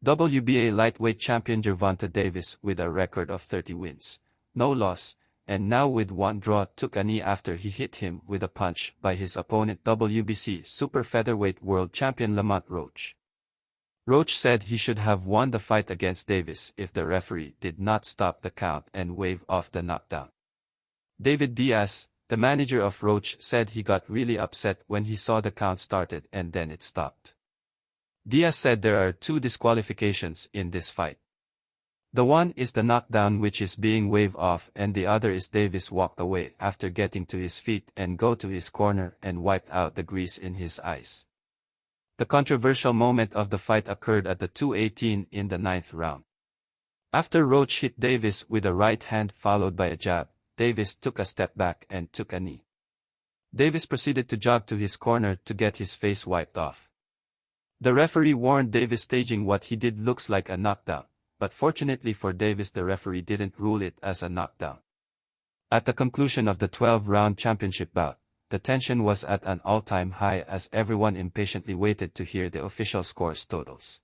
WBA lightweight champion Gervonta Davis with a record of 30 wins, no loss, and now with one draw took a knee after he hit him with a punch by his opponent WBC super featherweight world champion Lamont Roach. Roach said he should have won the fight against Davis if the referee did not stop the count and wave off the knockdown. David Diaz, the manager of Roach, said he got really upset when he saw the count started and then it stopped. Diaz said there are two disqualifications in this fight. The one is the knockdown which is being waved off, and the other is Davis walked away after getting to his feet and go to his corner and wiped out the grease in his eyes. The controversial moment of the fight occurred at the 2:18 in the 9th round. After Roach hit Davis with a right hand followed by a jab, Davis took a step back and took a knee. Davis proceeded to jog to his corner to get his face wiped off. The referee warned Davis staging what he did looks like a knockdown, but fortunately for Davis the referee didn't rule it as a knockdown. At the conclusion of the 12-round championship bout, the tension was at an all-time high as everyone impatiently waited to hear the official scores totals.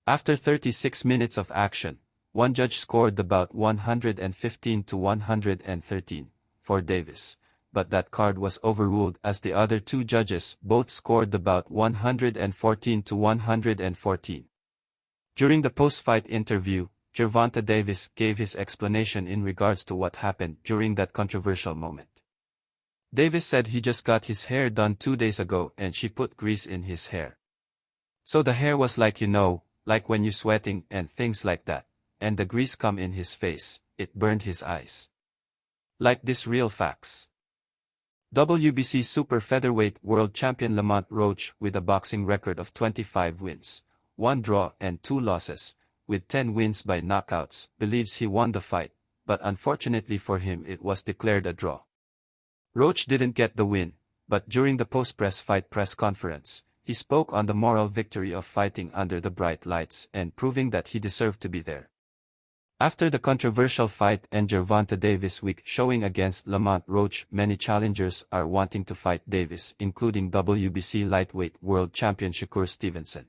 After 36 minutes of action, one judge scored the bout 115 to 113 for Davis, but that card was overruled as the other two judges both scored the bout 114 to 114. During the post-fight interview, Gervonta Davis gave his explanation in regards to what happened during that controversial moment. Davis said he just got his hair done 2 days ago and she put grease in his hair. So the hair was like like when you're sweating and things like that, and the grease come in his face, it burned his eyes. Like this real facts. WBC super featherweight world champion Lamont Roach with a boxing record of 25 wins, 1 draw and 2 losses, with 10 wins by knockouts, believes he won the fight, but unfortunately for him it was declared a draw. Roach didn't get the win, but during the post-press fight press conference, he spoke on the moral victory of fighting under the bright lights and proving that he deserved to be there. After the controversial fight and Gervonta Davis week showing against Lamont Roach, many challengers are wanting to fight Davis, including WBC lightweight world champion Shakur Stevenson.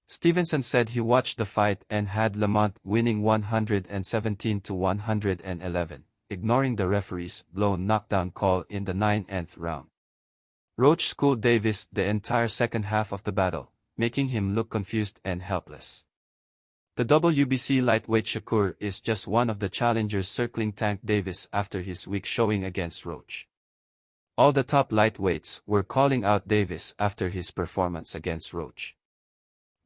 Stevenson said he watched the fight and had Lamont winning 117 to 111, ignoring the referee's blown knockdown call in the 9th round. Roach schooled Davis the entire second half of the battle, making him look confused and helpless. The WBC lightweight Shakur is just one of the challengers circling Tank Davis after his weak showing against Roach. All the top lightweights were calling out Davis after his performance against Roach.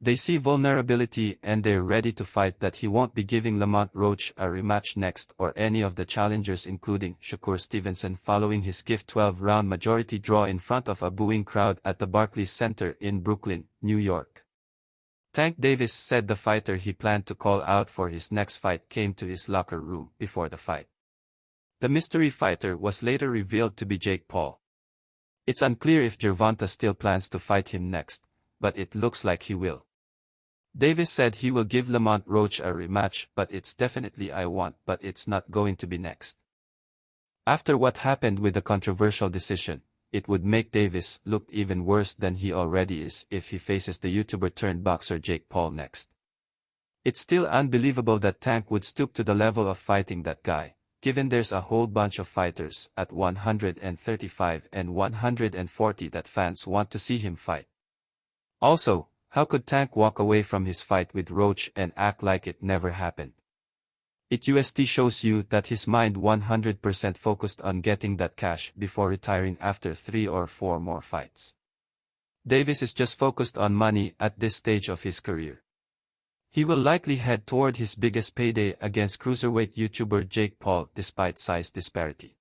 They see vulnerability and they're ready to fight that he won't be giving Lamont Roach a rematch next or any of the challengers including Shakur Stevenson following his gift 12-round majority draw in front of a booing crowd at the Barclays Center in Brooklyn, New York. Tank Davis said the fighter he planned to call out for his next fight came to his locker room before the fight. The mystery fighter was later revealed to be Jake Paul. It's unclear if Gervonta still plans to fight him next, but it looks like he will. Davis said he will give Lamont Roach a rematch, but it's definitely I want, but it's not going to be next. After what happened with the controversial decision, it would make Davis look even worse than he already is if he faces the YouTuber turned boxer Jake Paul next. It's still unbelievable that Tank would stoop to the level of fighting that guy, given there's a whole bunch of fighters at 135 and 140 that fans want to see him fight. Also, how could Tank walk away from his fight with Roach and act like it never happened? It just shows you that his mind 100% focused on getting that cash before retiring after 3 or 4 more fights. Davis is just focused on money at this stage of his career. He will likely head toward his biggest payday against cruiserweight YouTuber Jake Paul despite size disparity.